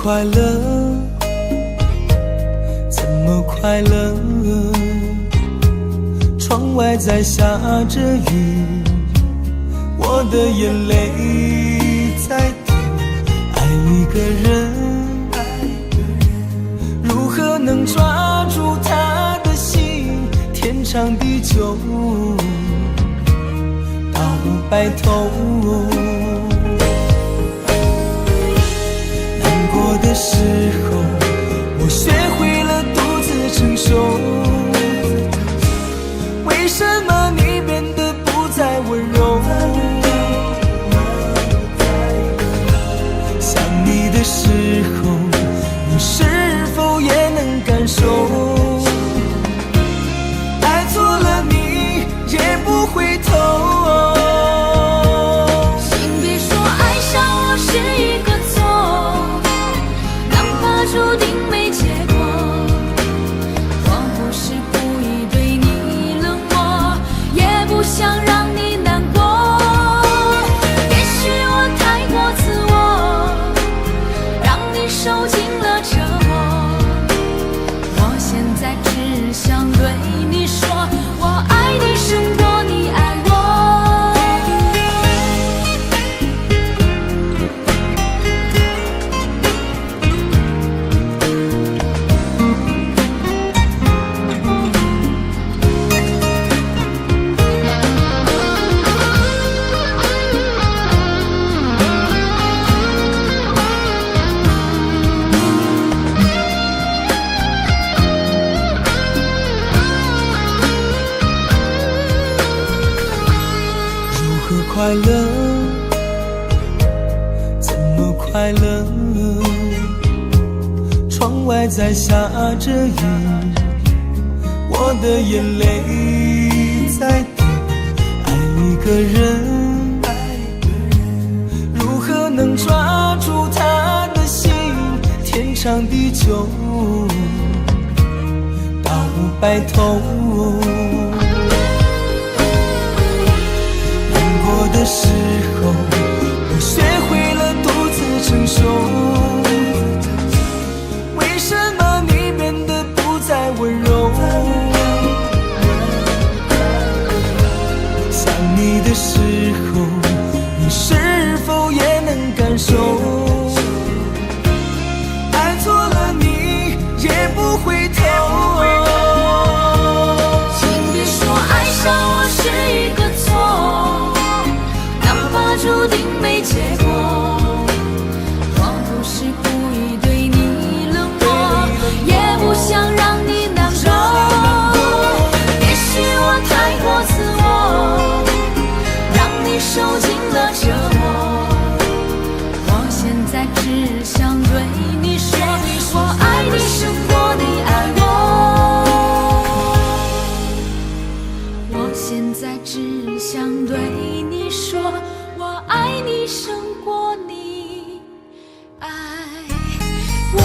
快乐，怎么快乐？窗外在下着雨，我的眼泪在滴。爱一个人，如何能抓住他的心？天长地久，到白头。的时候，我学会了独自承受。为什么你变得不再温柔？想你的时候，你是否也能感受？爱错了你也不回头。请别说爱上我是一个注定没结果，我不是故意对你冷漠，也不想让你难过。也许我太过自我，让你受尽了折磨。我现在只想对你说，我爱你胜过你爱我。快乐，怎么快乐？窗外在下着雨，我的眼泪在滴。爱一个人，如何能抓住他的心？天长地久，到白头。的时候，我学会了独自承受。为什么你变得不再温柔？想你的时候，你是否也能感受？爱错了你也不回头。请别说爱上我是一个错，注定没结果，我不是故意对你冷漠，也不想让你难过。也许我太过自我，让你受尽了折磨。我现在只想对你说，我爱你胜过你爱我。我现在只想对你说，我爱你胜过你爱我。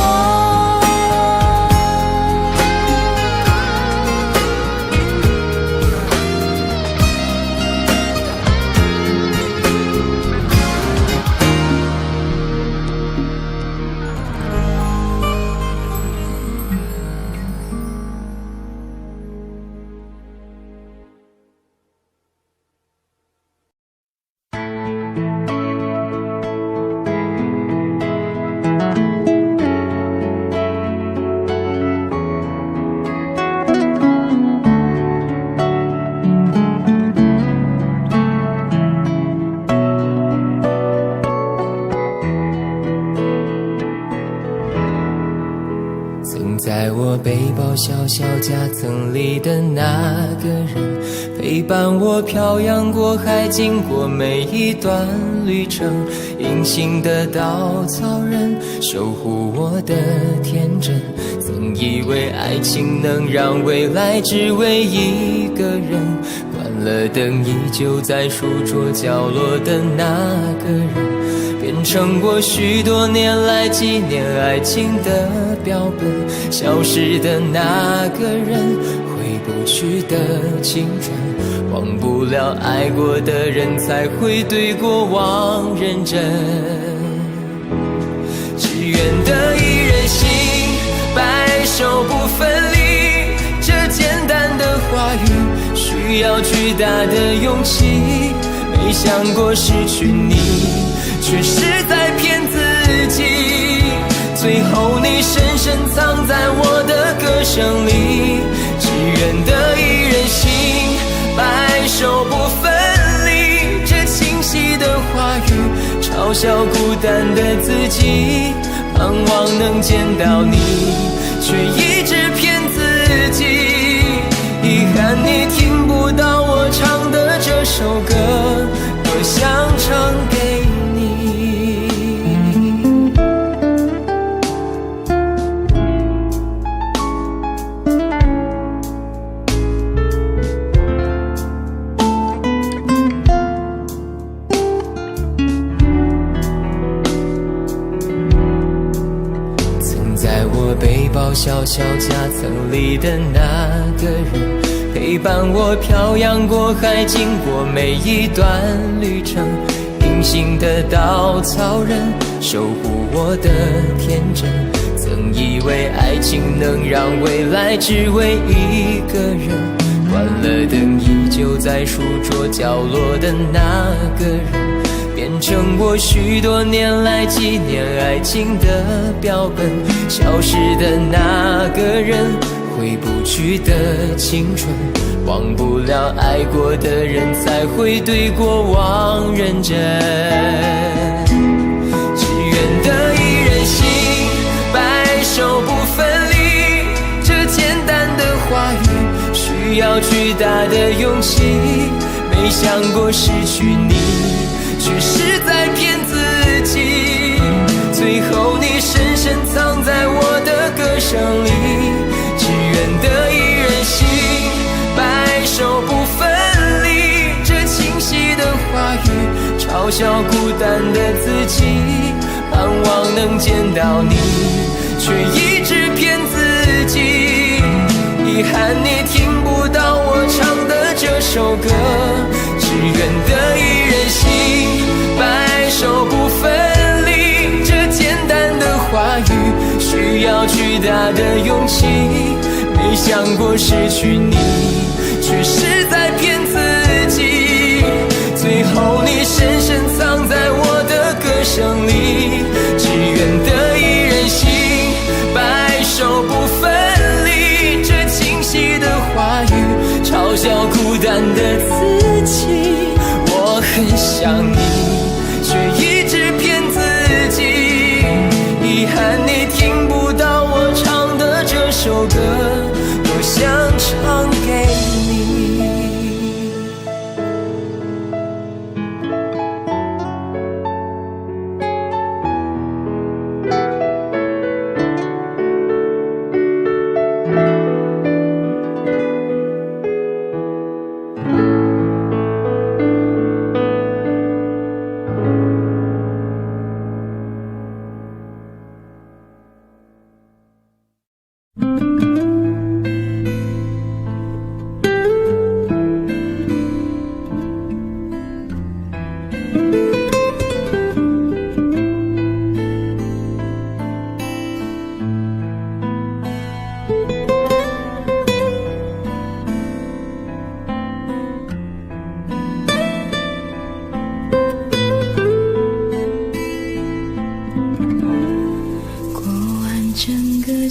我背包小小夹层里的那个人，陪伴我漂洋过海，经过每一段旅程。隐形的稻草人，守护我的天真。曾以为爱情能让未来只为一个人，关了灯依旧在书桌角落的那个人，变成我许多年来纪念爱情的标本。消失的那个人，回不去的青春，忘不了爱过的人，才会对过往认真。只愿得一人心，白首不分离，这简单的话语需要巨大的勇气。没想过失去你，却是在骗自己。最后你深深藏在我的歌声里，只愿得一人心，白首不分离。这清晰的话语嘲笑孤单的自己，盼望能见到你，却一直骗自己。遗憾你听不到我唱的这首歌，多想唱给你。曾在我背包小小夹层里的那个人，陪伴我漂洋过海，经过每一段旅程。隐形的稻草人，守护我的天真。曾以为爱情能让未来只为一个人，关了灯依旧在书桌角落的那个人，变成我许多年来纪念爱情的标本。消失的那个人，回不去的青春，忘不了爱过的人，才会对过往认真。只愿得一人心，白首不分离。这简单的话语需要巨大的勇气。没想过失去你，却是在骗自己。最后你深深藏在我的歌声里，只愿得一人心，白首不分离。这清晰的话语嘲笑孤单的自己，盼望能见到你，却一直骗自己。遗憾你听不到我唱的这首歌，只愿得一人心，白首不分离。这简单的话语需要巨大的勇气。没想过失去你，却是在骗自己。最后你深深藏在我的歌声里，只愿得一人心，白首不分离。这清晰的话语嘲笑孤单的自己。我很想你，却一直骗自己。遗憾你听不到我唱的这首歌，我想唱给你。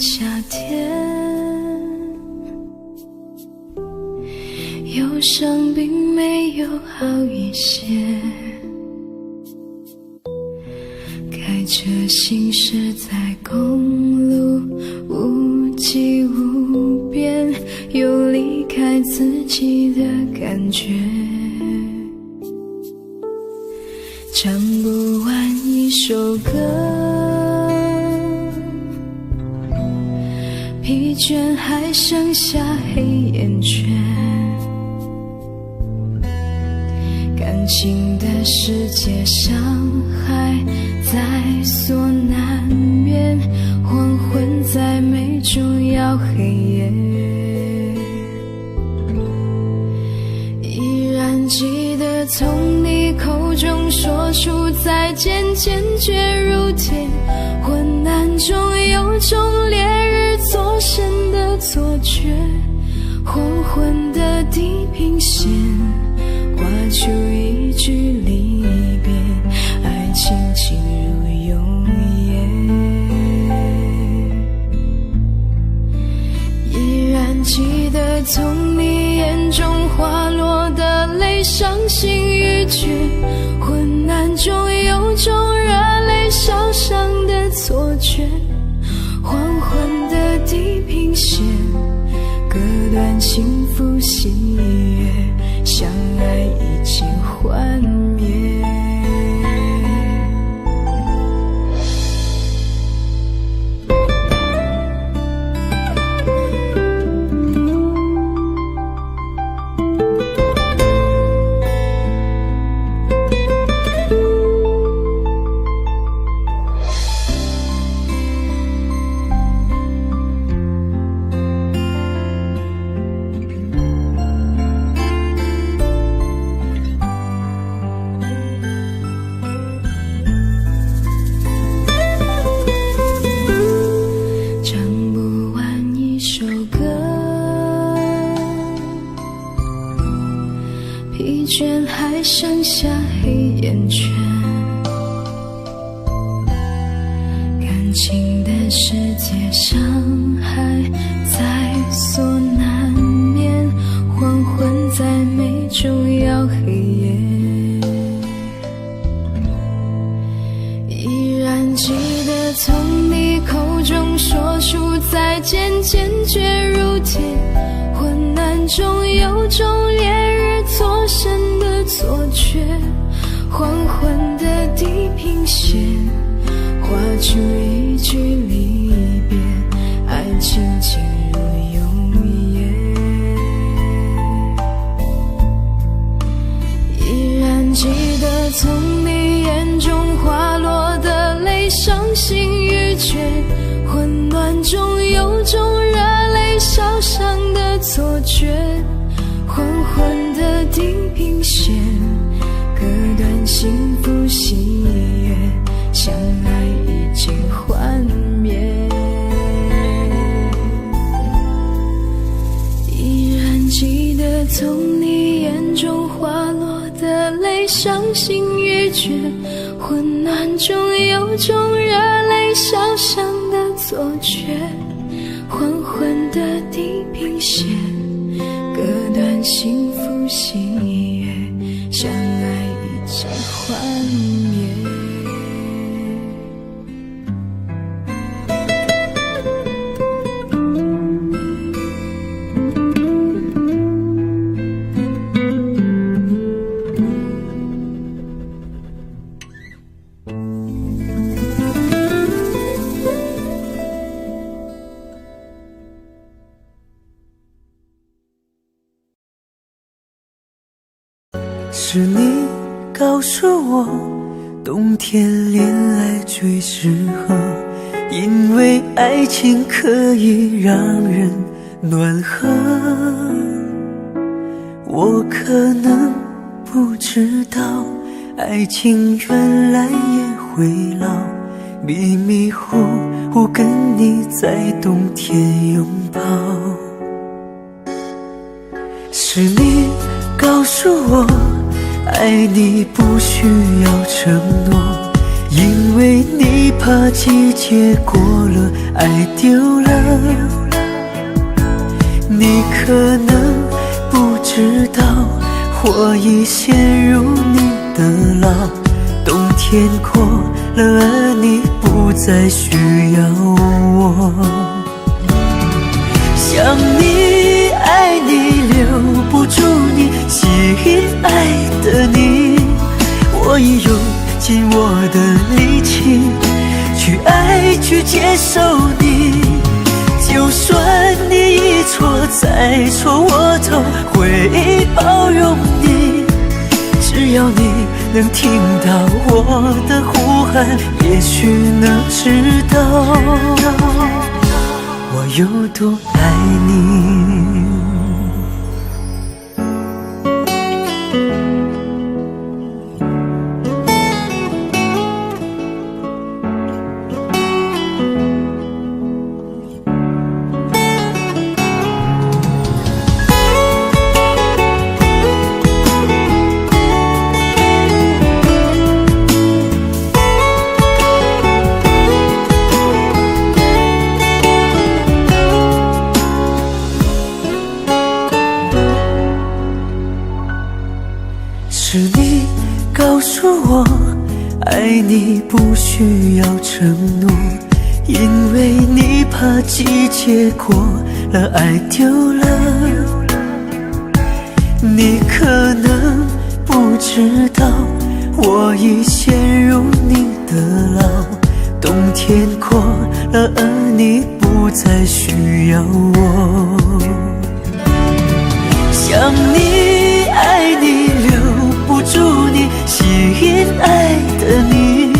夏天，忧伤并没有好一些，开着行驶在公路无际无爱自己的感觉，唱不完一首歌，疲倦还剩下黑眼圈，感情的世界伤害在所难免，黄昏再美终要黑夜，依然记得从你口中说出再见，坚决如铁，昏暗中有种烈日灼身的错觉，黄昏的地平线画出一句离别，爱情进入永夜，依然记得从你眼中滑落的泪，伤心欲绝，昏暗中有种热泪烧伤的错觉，黄昏的地平线割断幸福喜悦，相爱已经幻灭。疲倦还剩下黑眼圈，感情的世界伤害在所难免，黄昏再美终要黑夜，依然记得从你口中说出再见，坚决如铁，昏暗中有种烈日灼身的错觉，黄昏的地平线画出一句离别，爱情进入永夜，依然记得从你眼中滑落的泪，伤心欲绝，混乱中有种热泪烧伤的错觉，黄昏的地平线割断幸福喜悦，相爱已经幻灭，依然记得从你眼中滑落的泪，伤心欲绝，昏暗中有种热泪烧伤的错觉，黄昏的地平线割断幸福喜悦，相爱已经幻灭。是你告诉我，冬天恋爱最适合，因为爱情可以让人暖和。我可能不知道，爱情原来也会老，迷迷糊糊跟你在冬天拥抱。是你告诉我，爱你不需要承诺，因为你怕季节过了，爱丢了。你可能不知道，我已陷入你的牢，冬天过了，而你不再需要我。想你爱你，留不住你，心爱的你，我已用尽我的力气去爱，去接受你。就算你一错再错，我都会包容你。只要你能听到我的呼喊，也许能知道我有多爱你。是你告诉我，爱你不需要承诺，因为你怕季节过了，爱丢了。你可能不知道，我已陷入你的牢，冬天过了，而你不再需要我。想你，爱你，留不住你，心爱的你，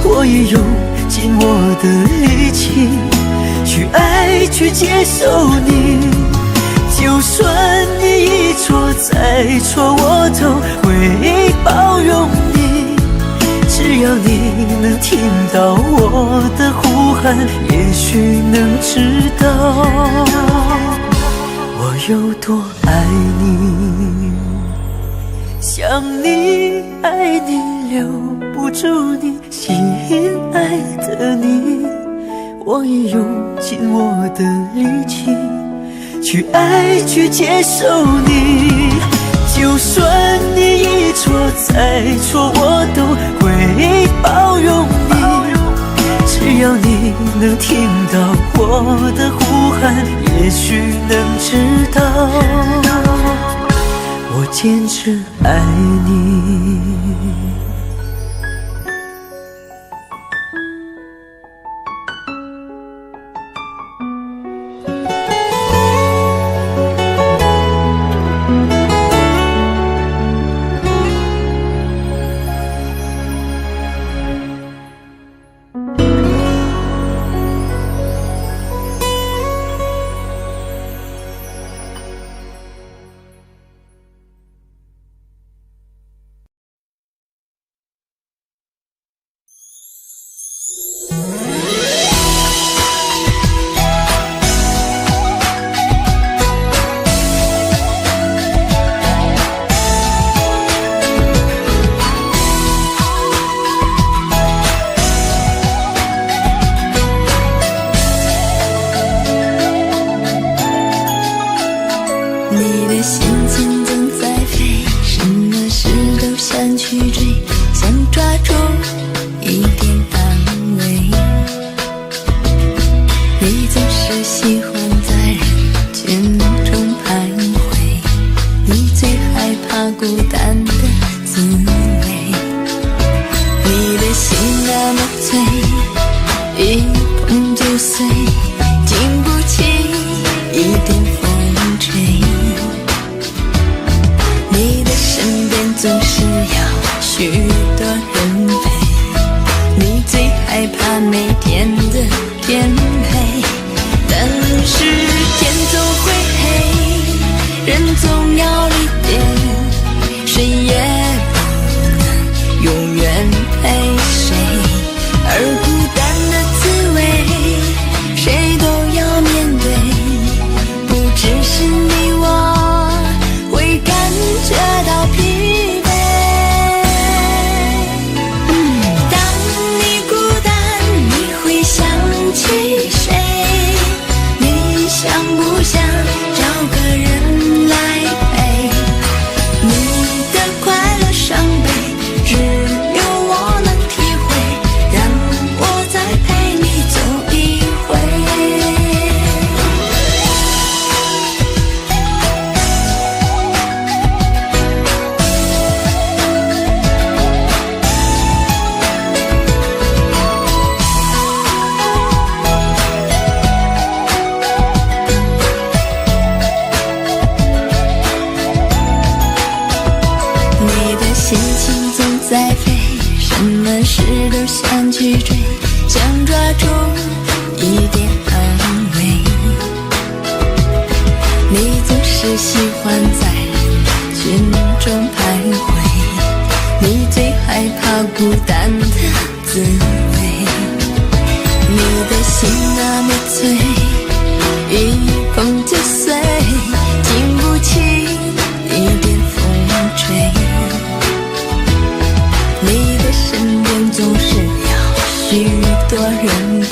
我已用尽我的力气去爱，去接受你。就算你一错再错，我都会包容你。只要你能听到我的呼喊，也许能知道我有多爱你。想你，爱你，留不住你，心爱的你，我已用尽我的力气去爱，去接受你。就算你一错再错，我都会包容你。只要你能听到我的呼喊，也许能知道我坚持爱你。你的心总在飞，什么事都想去追，想抓住一点安慰。你总是喜欢在人群中徘徊，你最害怕孤单的滋味。你的心那么脆，一碰就碎，经不起一点风吹。你的身边总是要许多人陪，你最害怕每天的天黑。但是天总会黑，人总要离别，谁也不能永远陪谁。而孤单的滋味，谁都要面对，不只是你我会感觉到疲惫。当你孤单，你会想起谁？你想不想找个人来陪？么事都想去追，想抓住一点安慰。你总是喜欢在人群中徘徊，你最害怕孤单的滋味。你的心那么脆，一碰就碎，经不起一点风吹。你的身边总是要许多人陪，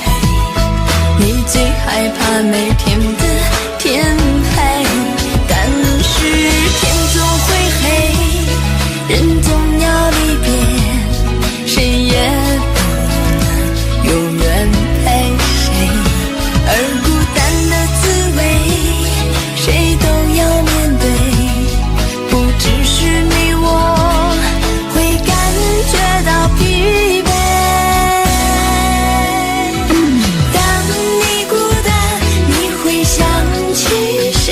你最害怕每天的天黑，但是天总会黑，人总要离别，谁也不能永远陪谁，而孤单的滋味谁都要面对，不只是你我会感觉到疲惫。当你孤单，你会想起谁？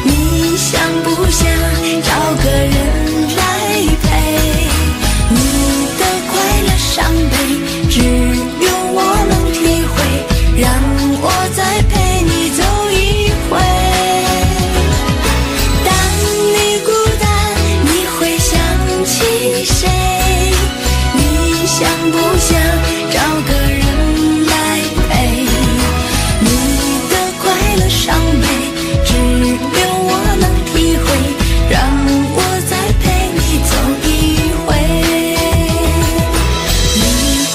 你想不想找个人来陪？你的快乐伤悲，只有我能体会，让我再陪你走一回。当你孤单，你会想起谁？你想不想找个人来陪？你的快乐伤悲，只有我能体会，让我再陪你走一回。你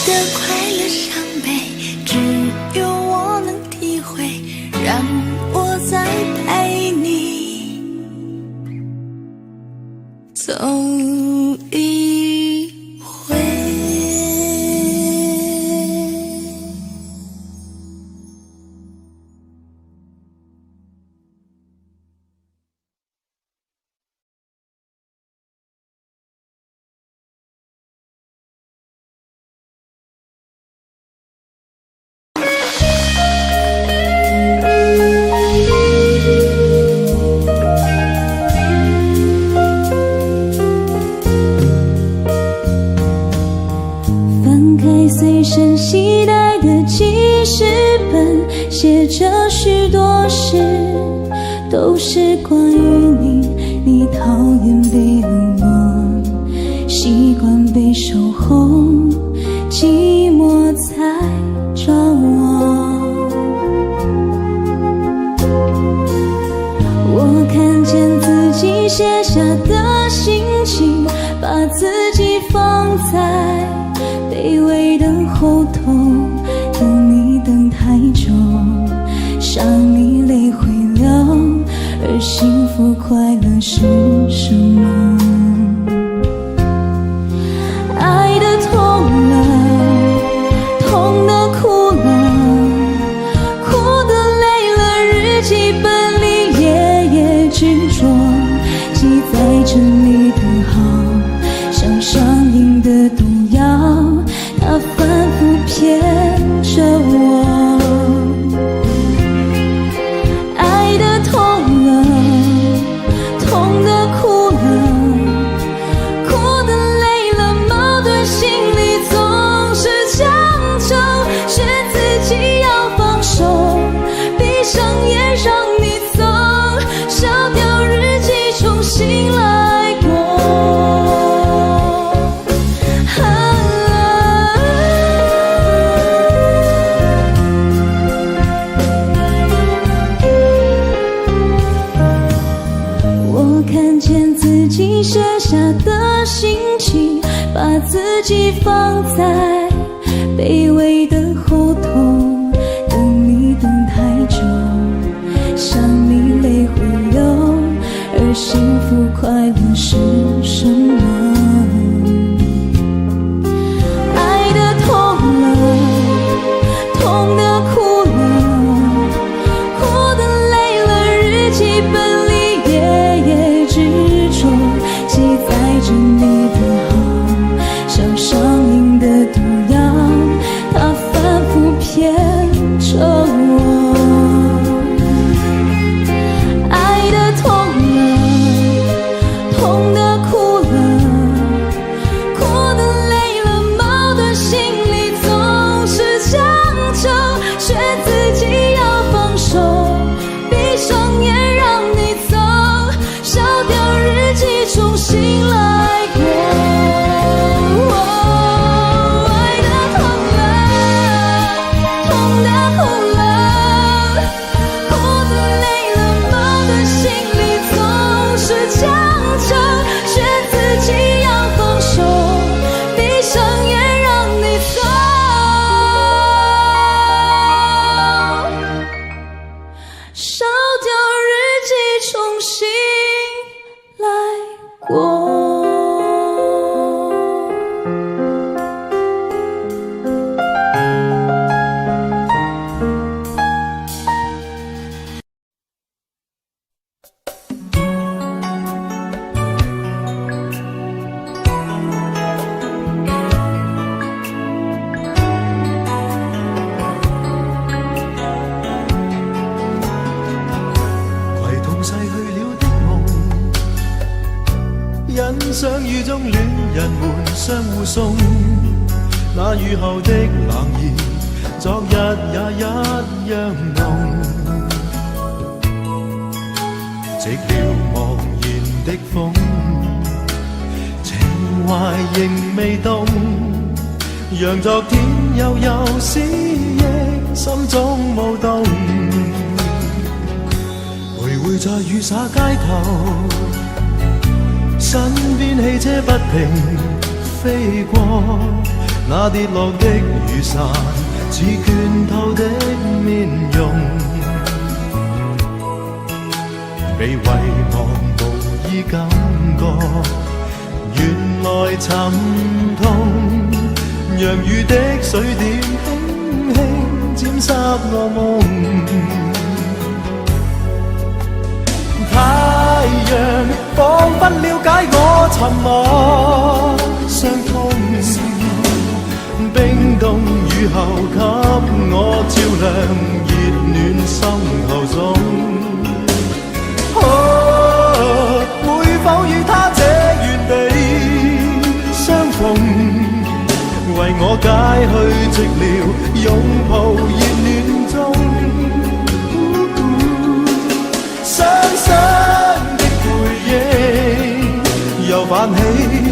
的快乐伤悲，只有我能体会，让我再陪你走一回。翻开随身携带的记事本，写着许多事，都是关于你。你讨厌被冷落，习惯被守候，寂寞才找我。我看见自己写下的心情，把自己放在卑微的后头，等你等太久，伤你泪会流，而幸福快乐是什么？爱的痛了，痛的哭了，哭的累了，日记本里夜夜执着，记载着你的好，像上瘾的毒药，它反复骗着我。爱的痛了，痛的哭了，哭的累了，矛盾心里总是强求，是自己要放手，闭上眼让你走，烧掉日记重新来过。我看见自己写下的心情，把自己放在卑微的后头，等你等太久，伤你泪会流，而幸福快乐是什么？爱的痛了，痛的哭了，哭的累了，日记本里夜夜执着，记载着你的好，像上瘾的毒药，它反复骗着我。爱的痛了，痛中戀人們相互送，那雨後的冷意，昨日也一樣濃。寂寥茫然的風，情懷仍未凍，讓昨天悠悠思憶心中舞動。徘徊在雨灑街頭，身邊汽車不停飛過，那跌落的雨傘似倦透的面容，被遺忘無意感覺，原來沉痛，讓雨的水點輕輕沾濕我夢。太陽彷彿了解我沉默傷痛，冰凍雨後給我照亮熱暖心頭中。會否與他這原地相逢，為我解去寂寥，擁抱熱暖中。雙雙的背影，又泛起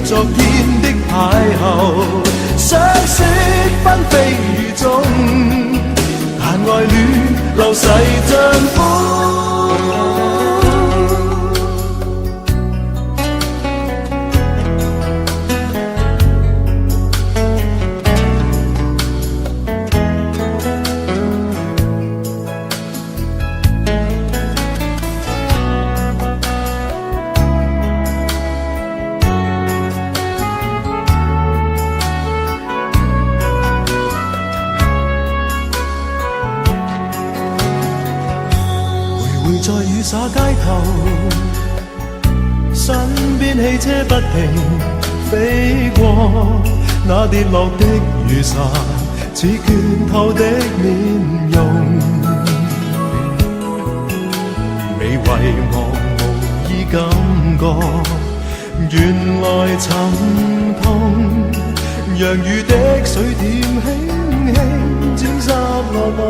昨天的邂逅，相識紛飛雨中，但愛戀流逝像風。在雨灑街頭，身邊汽車不停飛過，那跌落的雨傘似倦透的面容，未遺忘無意感覺，原來沉痛，讓雨的水點輕輕沾濕我夢。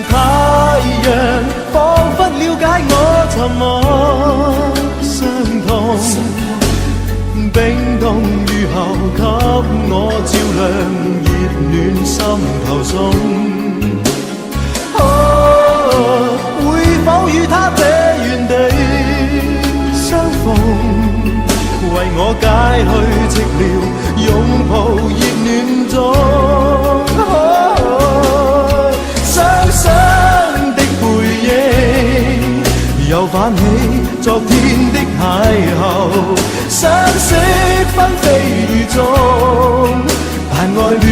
太陽彷彿了解我沉默傷痛，冰凍雨後給我照亮熱暖心頭中。會否與他這原地相逢，為我解去寂寥，擁抱熱暖中。雙雙的背影，又泛起昨天的邂逅，相識紛飛雨中，但愛戀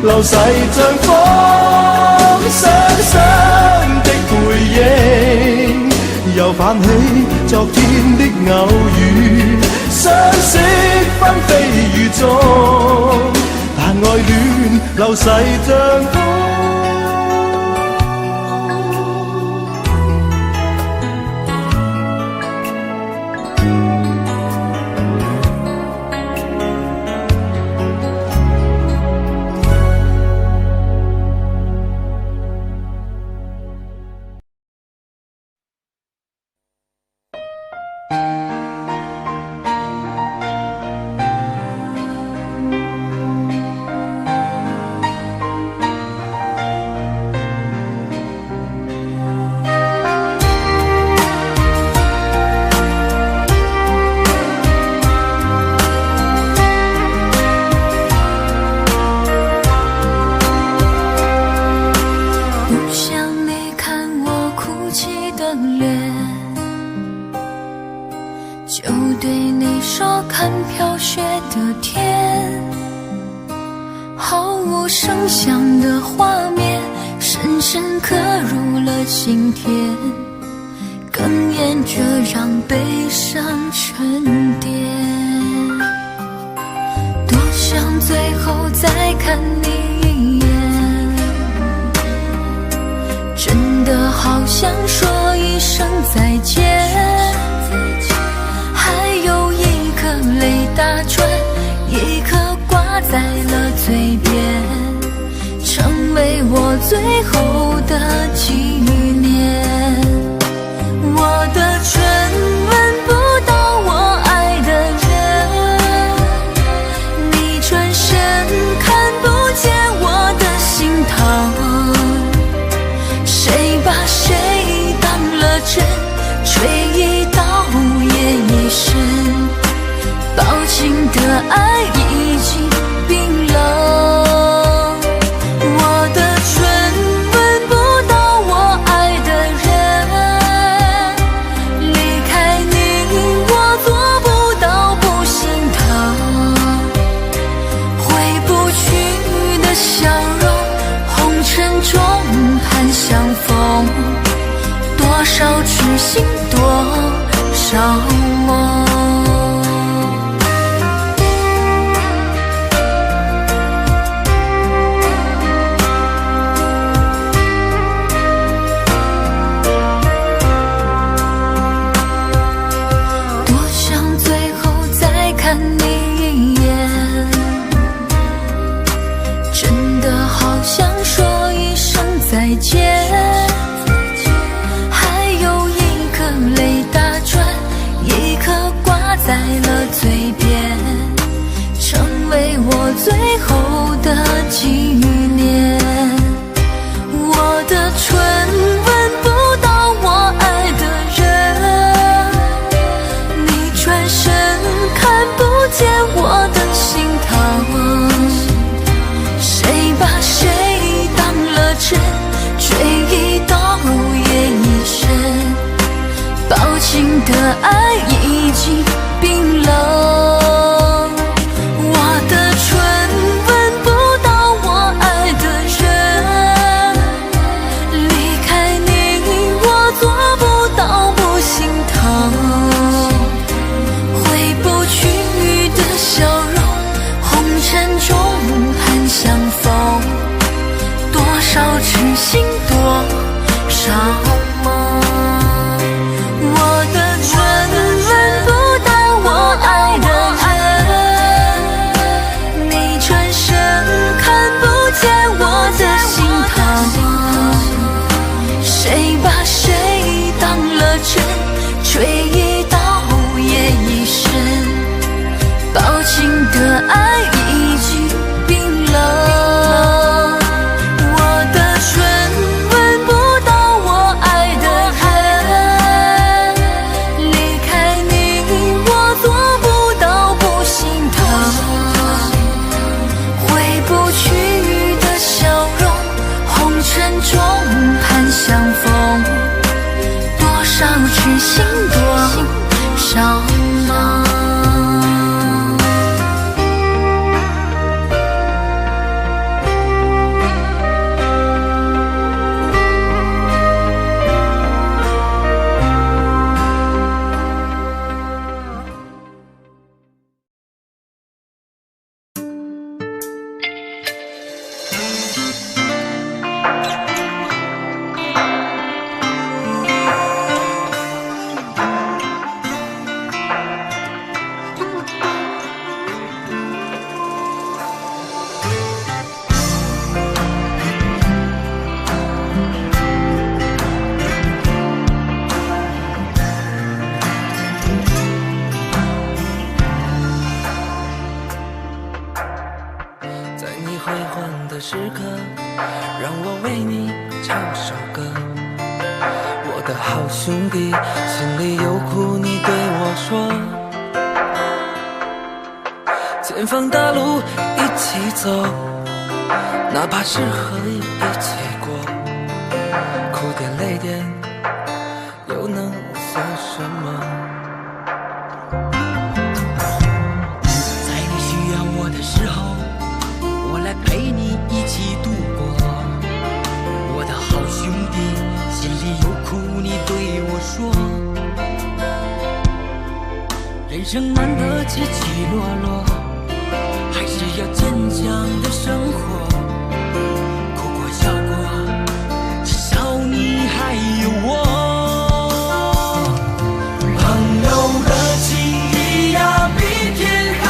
流逝像風。雙雙的背影，又泛起昨天的偶遇，相識紛飛雨中，但愛戀流逝像風。好想说一声再见。打转，一颗挂在了嘴边，成为我最后的纪念。我的唇吻不到我爱的人，你转身看不见我的心疼，谁把谁当了真，吹一刀也一生，抱紧的爱已经冰冷。我的唇吻不到我爱的人，离开你我做不到不心疼，回不去的笑容，红尘中盼相逢，多少痴心多少梦。再见，还有一颗泪打转，一颗挂在了嘴边，成为我最后的纪念。我的唇吻不到我爱的人，你转身看不见我的心疼，谁把谁当了真，吹一刀也一生，抱紧的爱已经冰冷。我的唇吻不到我爱的人，离开你我做不到不心疼，回不去的笑容，红尘中盼相逢，多少痴心多少梦。我的唇吻不到我爱的人，你转身看不见我的心疼，谁把谁当了真，吹一刀也一生，抱紧的爱已经冰冷。相逢，多少痴心多少梦。时刻，让我为你唱首歌。我的好兄弟，心里有苦你对我说。前方大路一起走，哪怕是和一起过，哭点累点又能算什么？在你需要我的时候，我来陪你一起度过。我的好兄弟，心里有苦你对我说。人生难得起起落落，还是要坚强的生活。哭过笑过，至少你还有我。朋友的情谊呀，比天还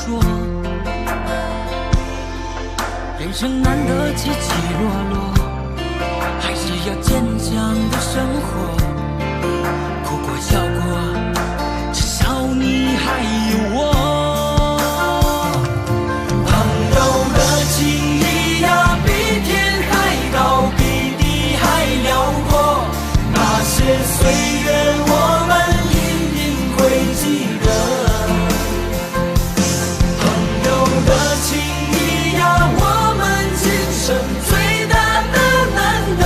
说。人生难得起起落落，还是要坚强的生活。哭过笑过，至少你还有我。朋友的情谊呀，比天还高，比地还辽阔。那些岁月，我们一定会记得。朋友的情谊呀，我们今生最大的难得，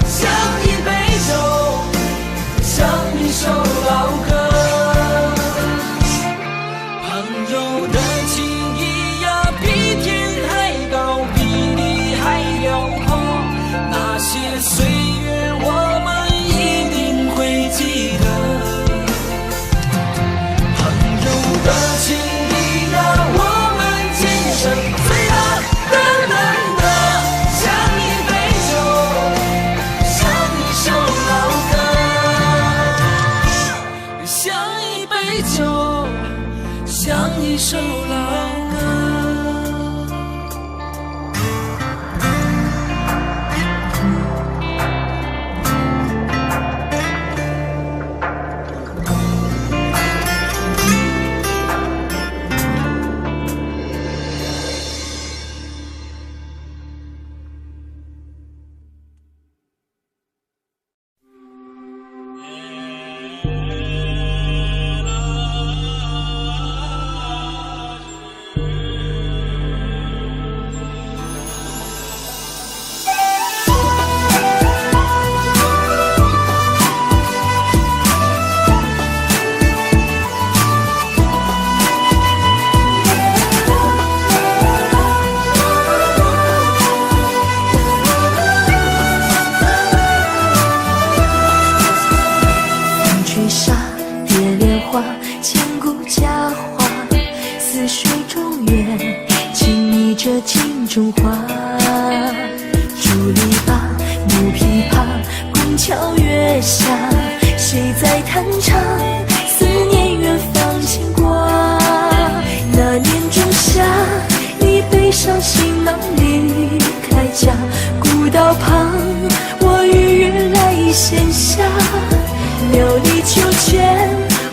像一杯酒，像一首老歌。朋友的情谊呀，比天还高，比地还辽阔。那些岁月，我们一定会记得。朋友的情谊呀，我们今生最大的难得，像一杯酒，像一首老歌，像一杯酒，像一首老歌。风吹沙，蝶莲花，千古佳话。似水中月，轻昵着镜中花。竹篱笆，木琵琶，宫桥月下，谁在弹唱？思念远方牵挂。那年仲夏，你背上行囊离开家，古道旁，我与月来闲暇。庙里秋千，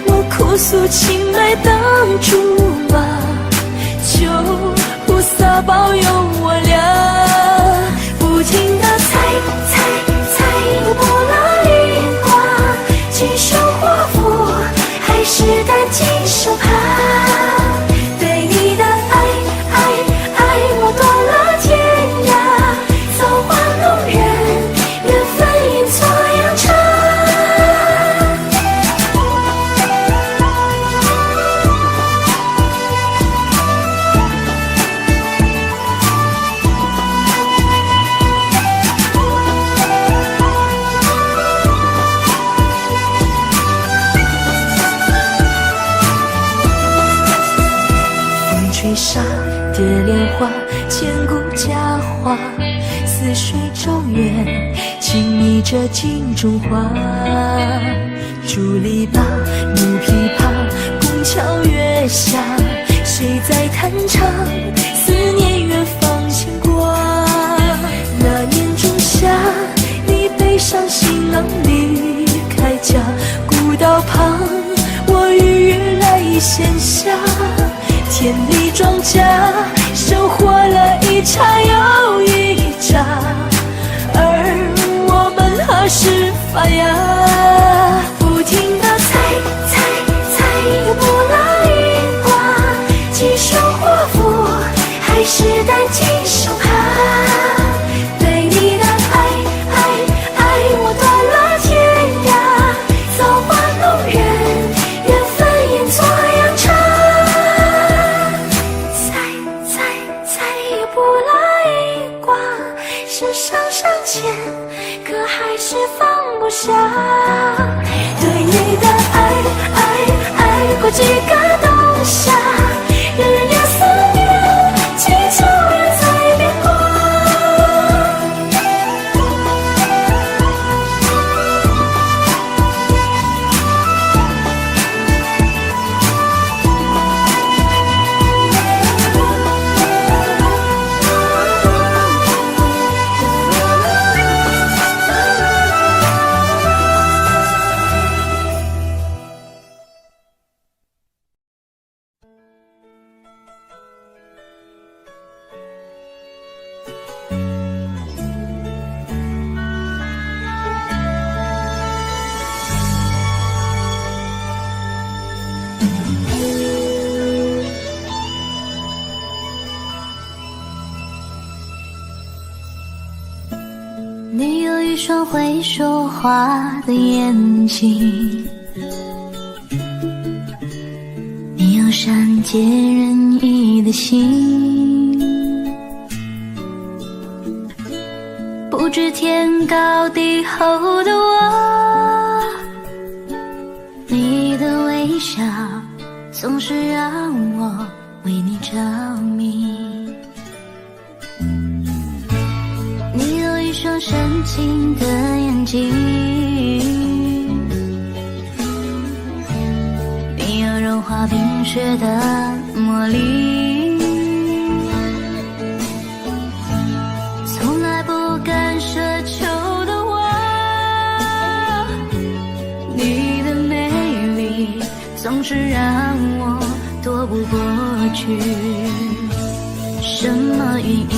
我哭诉青梅当竹马，求菩萨保佑我俩。不停地猜又拨了一卦，今生祸福还是担惊受怕。对你的爱，我断了天涯，造化弄人，缘分阴错阳差。吹沙，蝶莲花，千古佳话。似水中月，轻昵着镜中花。竹篱笆，木琵琶，宫桥月下，谁在弹唱？思念远方牵挂。那年仲夏，你背上行囊离开家，古道旁，我与月来闲暇。田里庄稼，收获了一茬又一茬，而我们何时发芽？不停地猜又拨了一卦，今生祸福还是担惊受怕。对你的爱，我断了天涯，造化弄人，缘分阴错阳差。拨了一卦，是上签，可还是放不下。对你的爱过几个冬夏，日夜思念，祈求人在变卦。一双会说话的眼睛，你有善解人意的心，不知天高地厚的我，你的微笑总是让我为你着迷。你有一双深情的眼睛，你有融化冰雪的魔力，从来不敢奢求的我，你的美丽总是让我躲不过去。什么原因？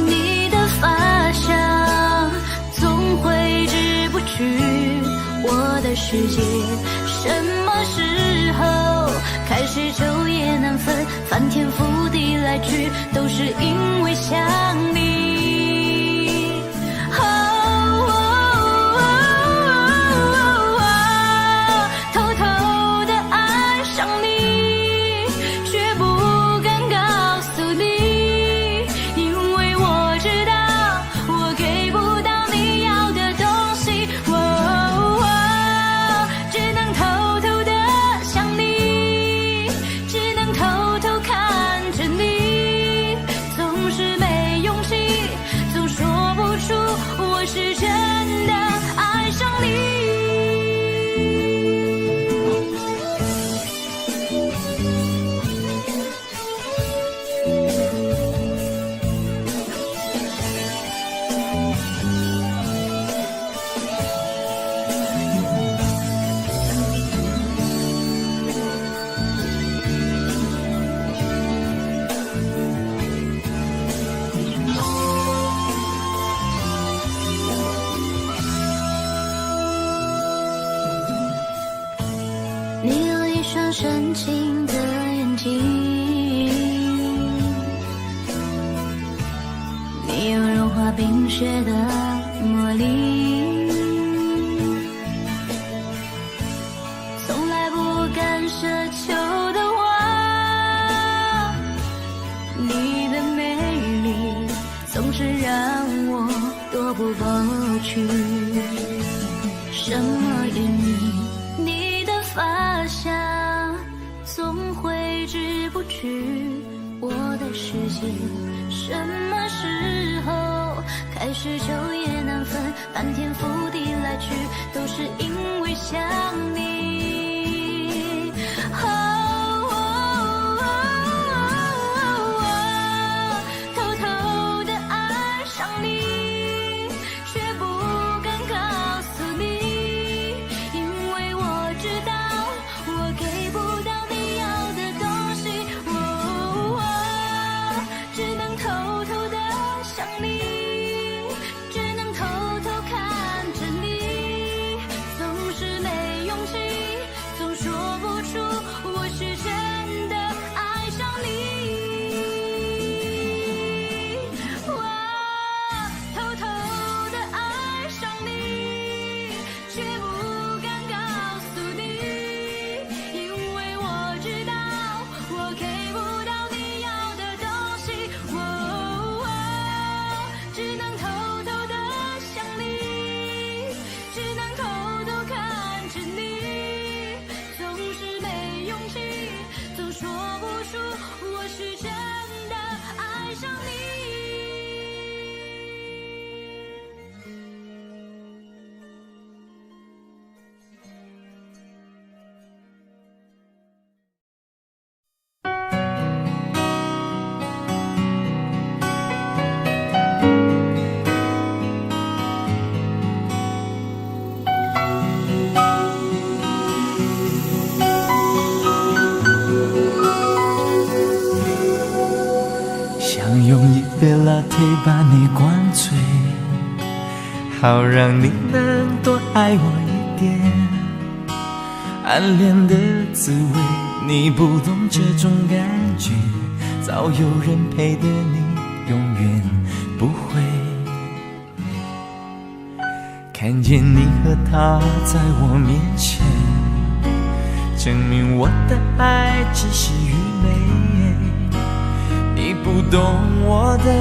你的发香总挥之不去我的世界。什么时候开始昼夜难分，翻天覆地来去，都是因为想你。偷偷的爱上你，却不敢告诉你，因为我知道我给不到你要的东西。只能偷偷的想你，只能偷偷看着你，总是没勇气，总说不出我是真的爱上你。你有一双深情的眼睛，你有融化冰雪的魔力，从来不敢奢求的我，你的美丽总是让我躲不过去。什么原因？你的发香总挥之不去我的世界。什么时候开始昼夜难分，翻天覆地来去，都是因为想你。偷偷的爱上你，却不敢告诉你，因为我知道我给不到你要的东西。只能偷偷的想你，只能偷偷看着你，总是没勇气，总说不出我是真的爱上你。偷偷的爱上你，却不敢告诉你，因为我知道我给不到你要的东西。只能偷偷的想你，只能偷偷看着你，总是没勇气，总说不出我是真的爱上你。想用一杯latte把你灌醉，好让你能多爱我一点。暗恋的滋味，你不懂这种感觉，早有人陪的你永远不会。看见你和他在我面前，证明我的爱只是愚昧。你不懂我的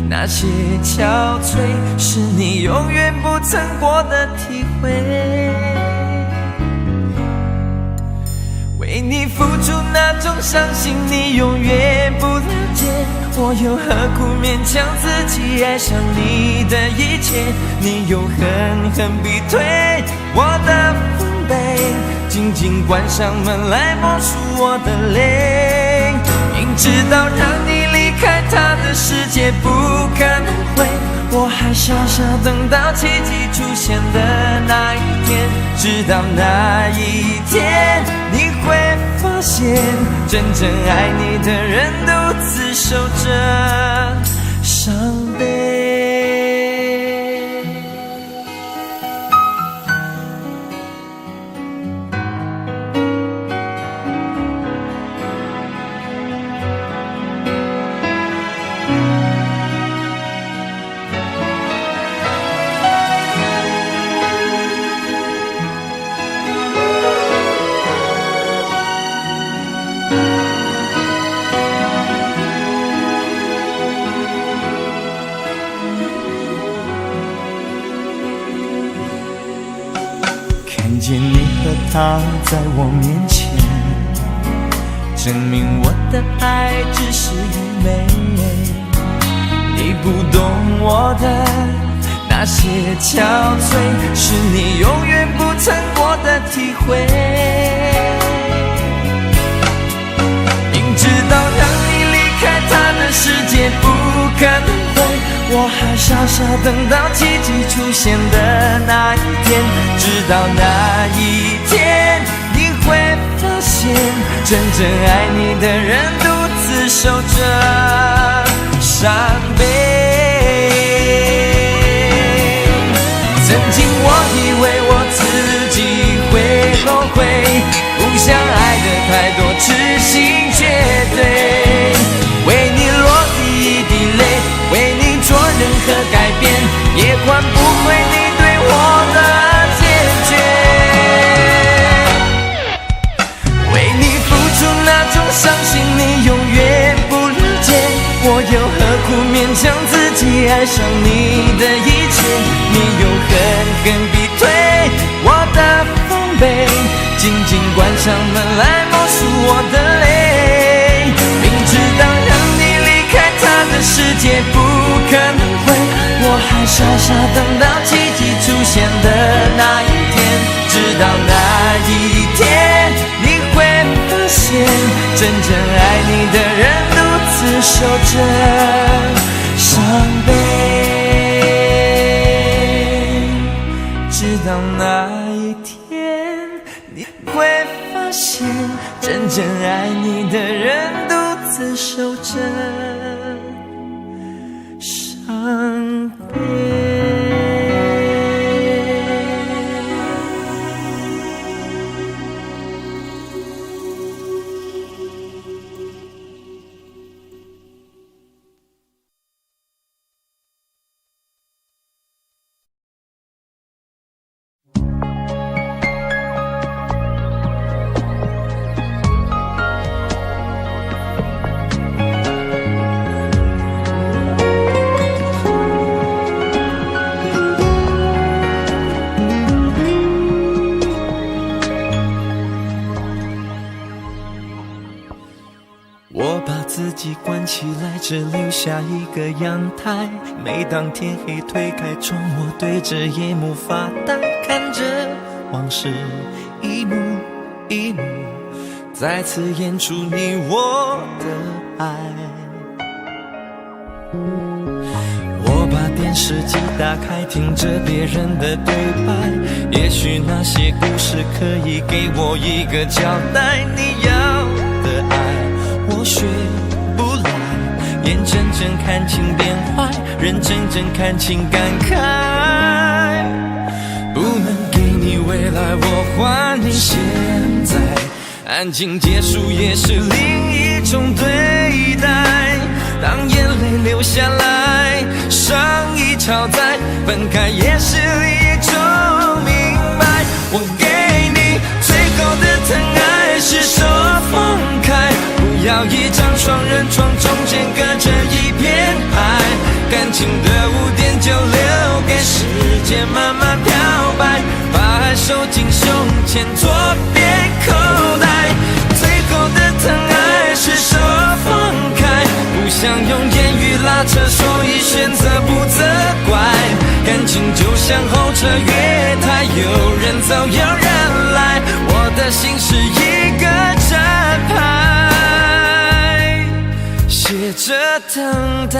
那些憔悴，是你永远不曾过的体会。为你付出那种伤心，你永远不了解。我又何苦勉强自己爱上你的一切？你又狠狠逼退我的防备，紧紧关上门来默数我的泪。明知道让你离开他的世界不可能会，我还傻傻等到奇迹出现的那一天。直到那一天，你会发现真正爱你的人独自守着伤悲。看见你和他在我面前，证明我的爱只是愚昧。你不懂我的那些憔悴，是你永远不曾过的体会。明知道让你离开他的世界不可能会，我还傻傻等到奇迹出现的那一天。直到那一天，你会发现真正爱你的人独自守着伤悲。曾经我以为我自己会后悔，不想爱的太多，痴心绝对。为你落第一滴泪，为你做任何改变，也换不回你对我的坚决。为你付出那种伤心，你永远不了解。我又何苦勉强自己爱上你的一切？你又狠狠逼退我的防备，紧紧关上门来默数我的泪。明知道让你离开他的世界不可能会，我还傻傻等到奇迹出现的那一天。直到那一天，你会发现真正爱你的人独自守着伤悲。直到那一天，你会发现真正爱你的人独自守着伤悲。我把自己关起来，只留下一个阳台。每当天黑推开窗，我对着夜幕发呆，看着往事一幕一幕再次演出你我的爱。我把电视机打开，听着别人的对白，也许那些故事可以给我一个交代。你要的爱我学不来，眼睁睁看情变坏，人睁睁看情感慨。不能给你未来，我还你现在，安静结束也是另一种对待。当眼泪流下来，伤已超载，分开也是离窗中间隔着一片海，感情的污点就留给时间慢慢漂白，把爱收进胸前左边口袋，最后的疼爱是手放开，不想用言语拉扯，所以选择不责怪，感情就像候车月台，有人走有人来，我的心是一个站牌，写着等待。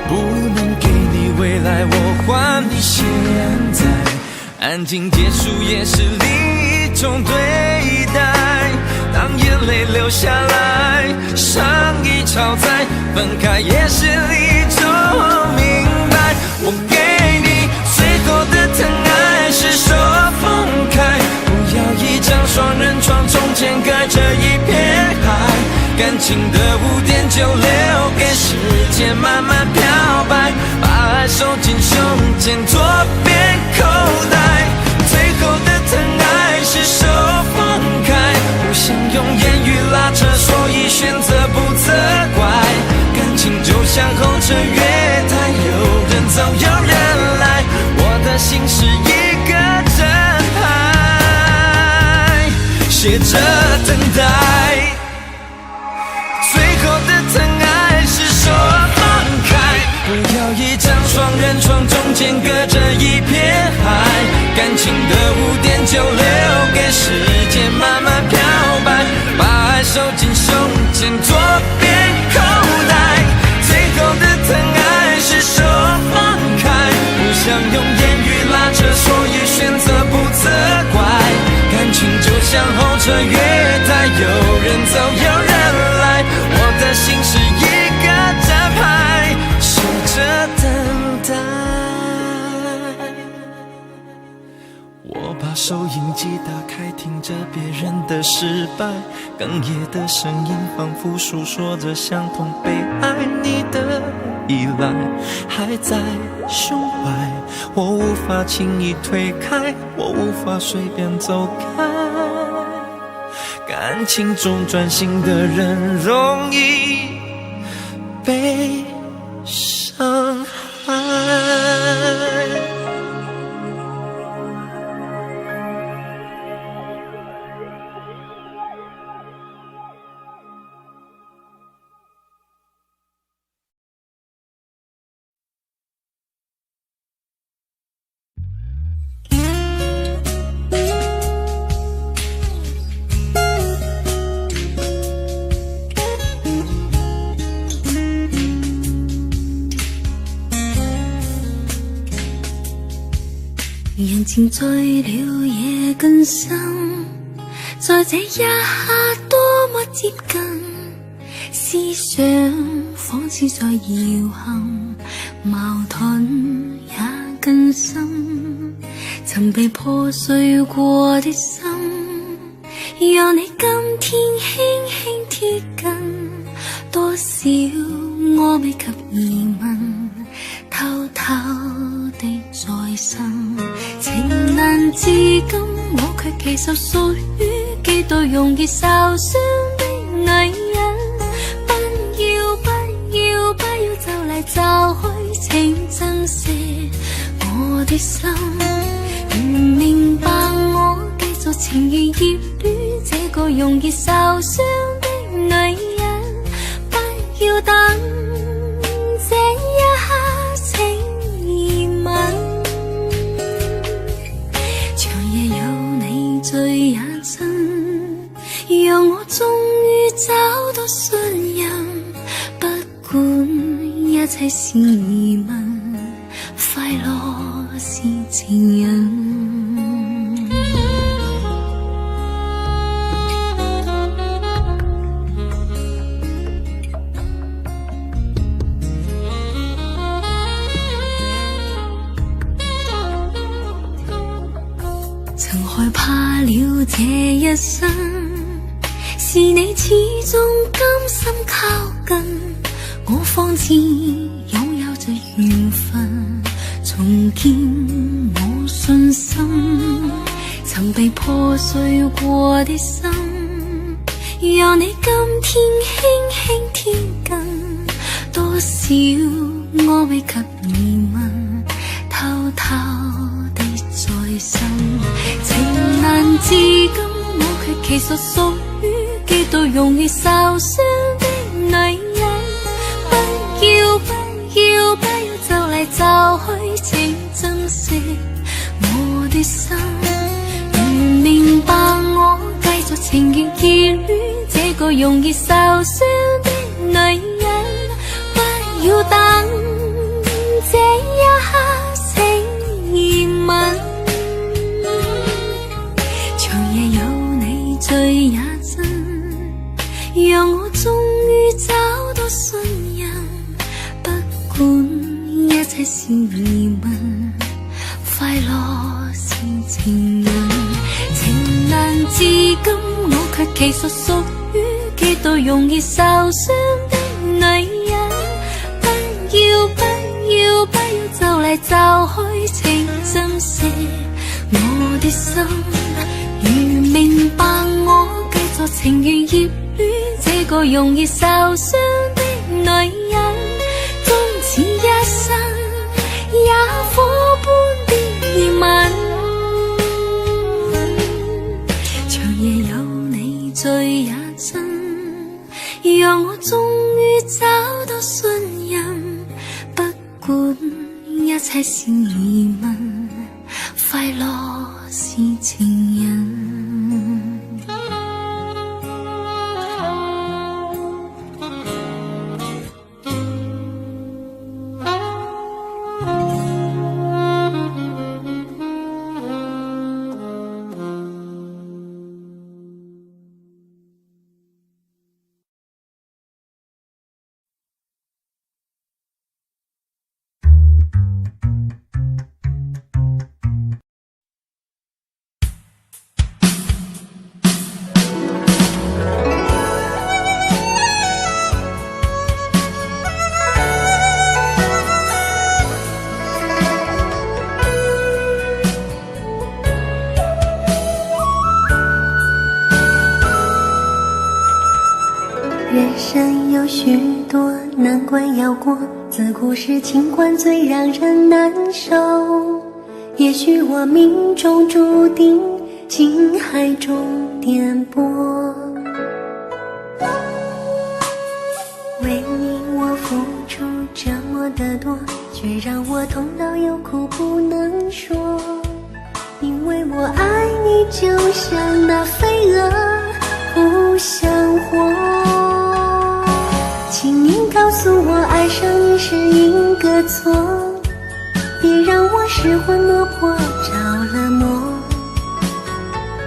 不能给你未来，我还你现在，安静结束也是另一种对待，当眼泪流下来，伤已超载，分开也是一种明白，我给你最后的疼爱是手放开，不要一张双人床，中间隔着一片海，感情的污点就留给时间慢慢漂白，把爱收进胸前左边口袋，最后的疼爱是手放开，不想用言语拉扯，所以选择不责怪，感情就像候车月台，有人走有人来，我的心是一个站牌，写着等待，最后的疼爱是手放开，不要一张双人床，中间隔着一片海，感情的污点就留给时间慢慢漂白，把爱收进胸前左边口袋，最后的疼爱是手放开，不想用言语拉扯，所以选择不责怪，感情就像候车月台，有人走有人来，我的心是一个站牌，守着等待。我把收音机打开，听着别人的失败，哽咽的声音仿佛诉说着相同被爱，你的依赖还在胸怀，我无法轻易推开，我无法随便走开，感情中专心的人容易被伤害。人情醉了也更深，在这一刻多么接近，思想仿似在摇撼，矛盾也更深，曾被破碎过的心，讓你今天輕輕貼近，多少我未及疑問，偷偷地在生，情難至今，我卻其實屬於幾度容易受傷的女人。不要就嚟就去，請珍惜我的心。唔明白我繼續情願熱戀這個容易受傷的女人，不要等這一刻請吻，長夜有你醉也真，讓我終於找到信任，不管一切是疑問，快樂是情人。曾害怕了這一生，是你始終甘心靠近，我方知擁有這緣分，重建我信心。曾被破碎過的心，讓你今天輕輕貼近，多少我未及疑問，偷偷地在心。情難至今，我卻其實屬於幾度容易受傷的女人。不要就嚟就去，請珍惜我的心。如明白我繼續情願熱戀這個容易受傷的女人，不要等這一刻請吻。長夜有你醉也真，讓我終於找到信任。不管一切是疑問，快樂是情人。情難至今，我卻其實屬於幾度容易受傷的女人。不要就嚟就去，請珍惜我的心。如明白我繼續情願熱戀這個容易受傷的女人，終此一生也火般的熱吻。長夜有你醉也真，讓我終於找到信任。不管一切是疑問，快樂是情人。人生有许多难关要过，自古是情关最让人难受。也许我命中注定情海中颠簸，为你我付出这么的多，却让我痛到有苦不能说。因为我爱你就像那飞蛾不想活，请您告诉我爱上你是因个错，别让我失魂落魄着了魔。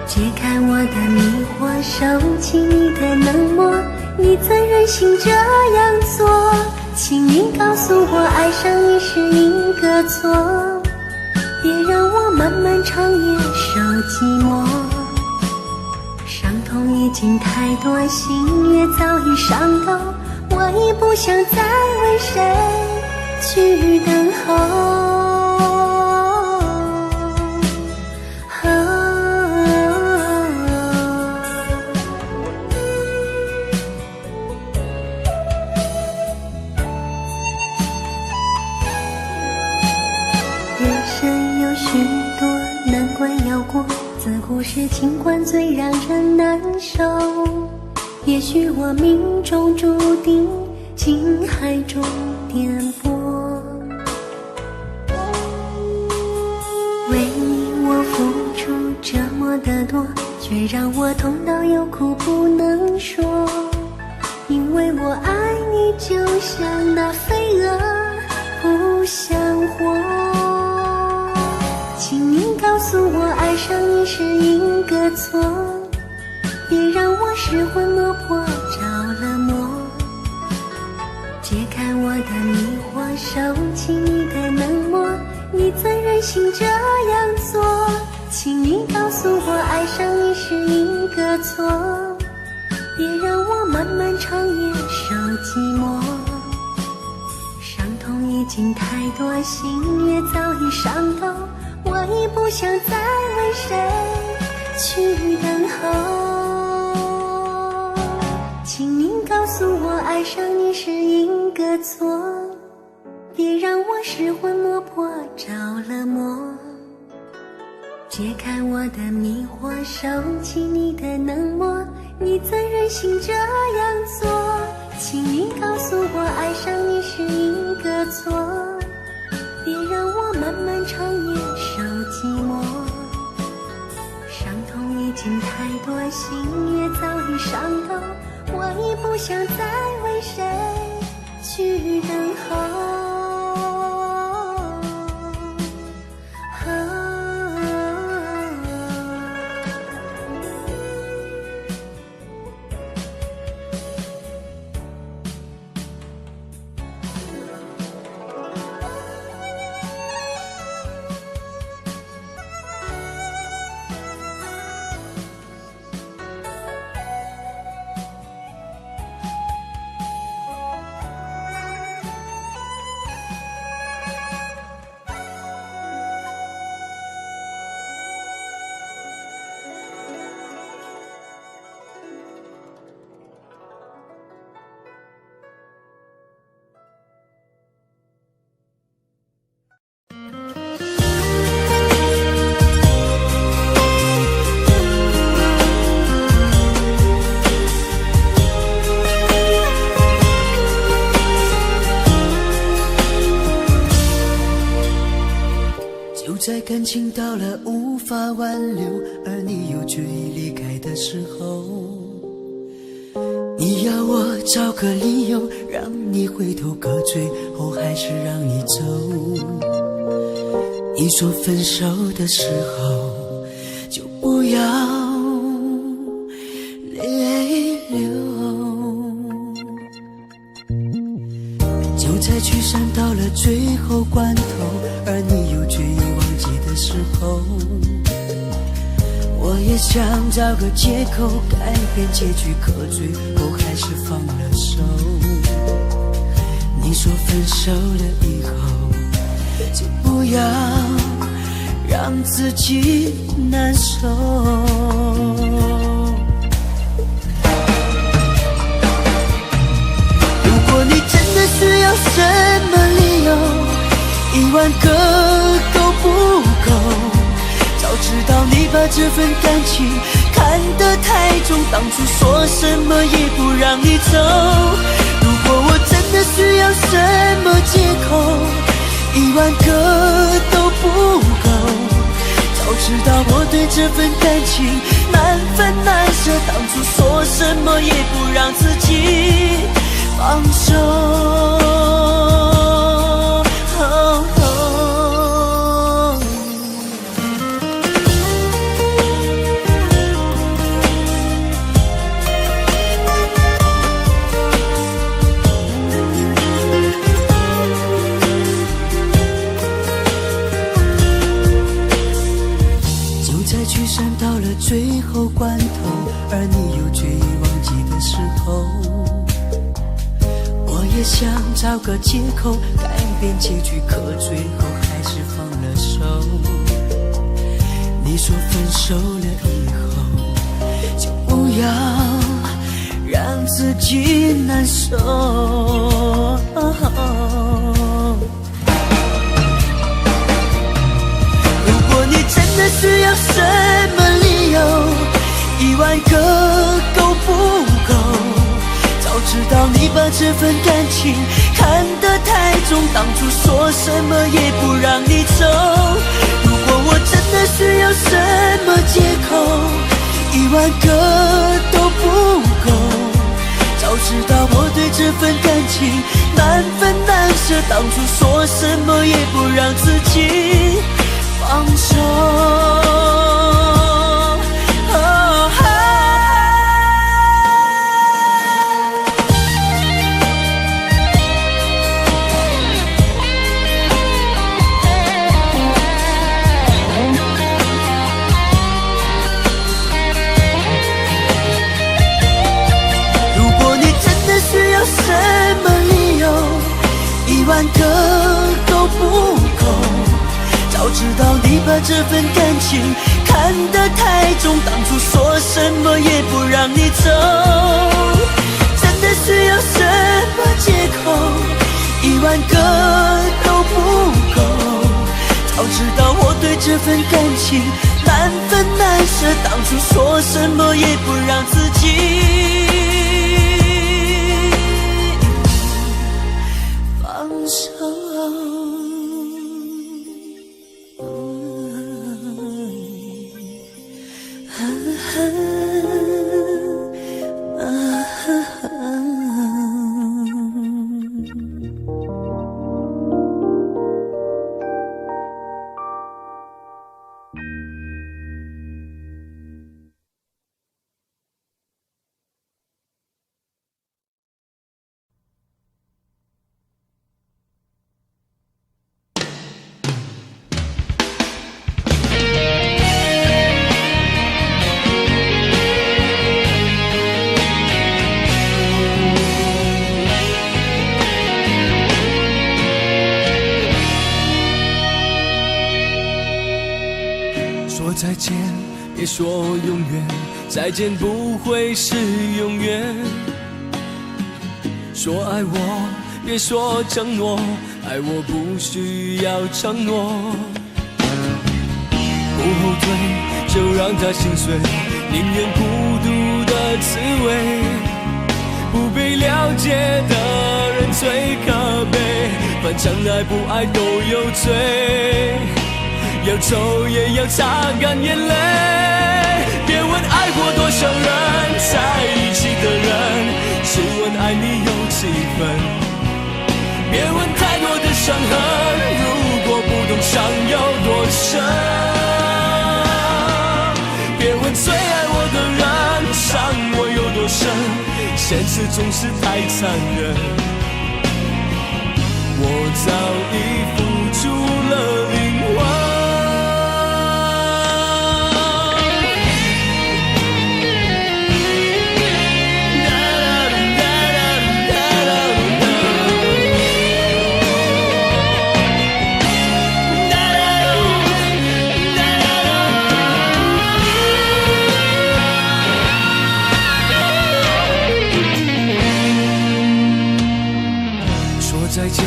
解开我的迷惑，收起你的冷漠，你怎忍心这样做？请您告诉我爱上你是因个错，别让我漫漫长夜受寂寞。伤痛已经太多，心也早已伤透，我已不想再为谁去等候。人生有许多难关要过，自古是情关最让人难受。也许我命中注定情海中颠簸，为你我付出这么的多，却让我痛到有苦不能说。因为我爱你就像那飞蛾不想活，请您告诉我爱上你是因个错，别让我失魂落魄着了魔。解开我的迷惑，收起你的冷漠，你怎忍心这样做？请你告诉我爱上你是因个错，别让我漫漫长夜受寂寂寞。伤痛已经太多，心也早已伤透，我已不想再为谁去等候。请您告诉我，爱上你是因个错，别让我失魂落魄着了魔。解开我的迷惑，收起你的冷漠，你怎忍心这样做？请你告诉我，爱上你是因个错，别让我漫漫长夜受寂寞。伤痛已经太多，心也早已伤透，我已不想再为谁去等候。在感情到了无法挽留，而你又决意离开的时候，你要我找个理由让你回头，可最后还是让你走。你说分手的时候就不要泪流，就在聚散到了最后关头，而你又决意忘记的时候，我也想找个借口改变结局，可最后还是放了手。你说分手了以后就不要让自己难受，如果你真的需要什么理由，10000个都不够。早知道你把这份感情看得太重，当初说什么也不让你走。如果我真的需要什么借口，10000个都不够。早知道我对这份感情难分难舍，当初说什么也不让自己放手。聚散到了最后关头，而你又决意忘记的时候，我也想找个借口改变结局，可最后还是放了手。你说分手了以后就不要让自己难受，真的需要什么理由，10000个够不够？早知道你把这份感情看得太重，当初说什么也不让你走。如果我真的需要什么借口，10000个都不够。早知道我对这份感情难分难舍，当初说什么也不让自己放手。如果你真的需要什把这份感情看得太重，当初说什么也不让你走，真的需要什么借口？10000个都不够。早知道我对这份感情难分难舍，当初说什么也不让自己放手。说再见，别说永远，再见不会是永远。说爱我，别说承诺，爱我不需要承诺。不后退，就让它心碎，宁愿孤独的滋味。不被了解的人最可悲，反正爱不爱都有罪。要走也要擦干眼泪，别问爱过多少人，在一起的人，只问爱你有几分。别问太多的伤痕，如果不懂伤有多深。别问最爱我的人，伤我有多深，现实总是太残忍。我早已付出了灵魂。再见，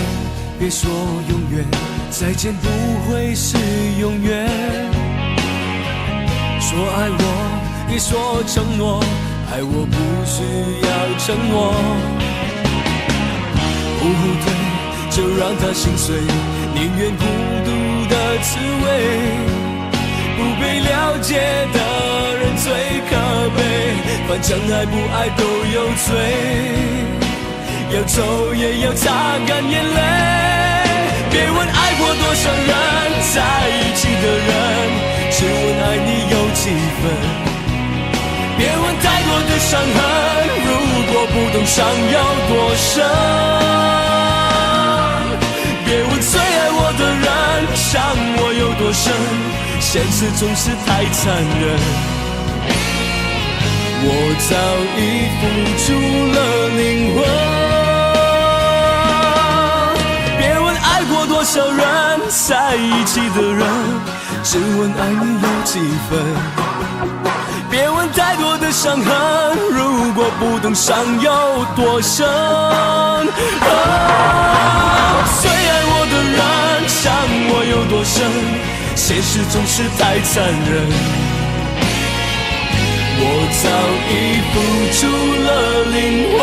别说永远，再见不会是永远。说爱我，别说承诺，爱我不需要承诺。不后退，就让它心碎，宁愿孤独的滋味。不被了解的人最可悲，反正爱不爱都有罪。要走也要擦干眼泪，别问爱过多少人，在一起的人，只问爱你有几分。别问太多的伤痕，如果不懂伤有多深。别问最爱我的人，伤我有多深，现实总是太残忍。我早已付出了灵魂。多少人在一起的人，只问爱你有几分。别问太多的伤痕，如果不懂伤有多深。最爱我的人，伤我有多深，现实总是太残忍。我早已付出了灵魂。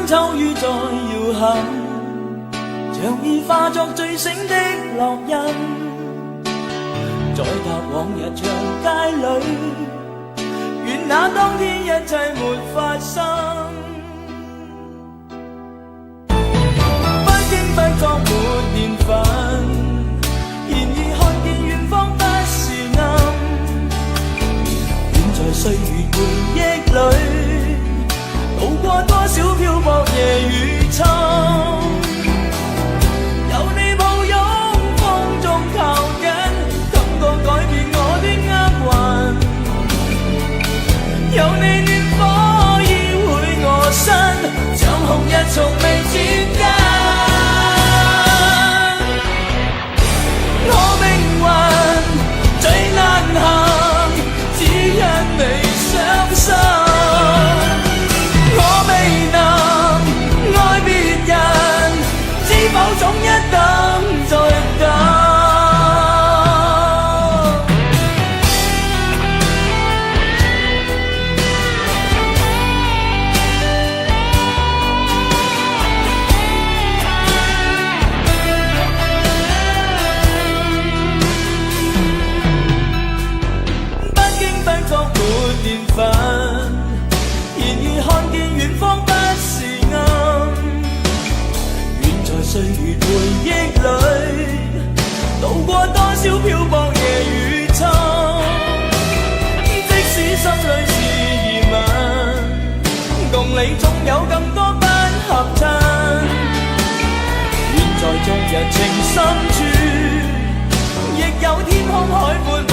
秋雨再搖撼，像已化作醉醒的烙印，再踏往日長街裏，願那當天一切沒發生。不經不覺沒回憶裏，渡過多少漂泊夜與秋。有你抱擁，風中靠緊，感覺改變我的厄運。有你暖火依會我身，像紅日從未轉間。我命運最難行，只因你傷心。我未能愛別人，知否總一等再等。然而看見遠方不是暗，願在歲月回憶裏，渡過多少漂泊夜與秋。即使心裏是疑問，共你總有更多不合襯。願在昨日情深處，亦有天空海闊夢。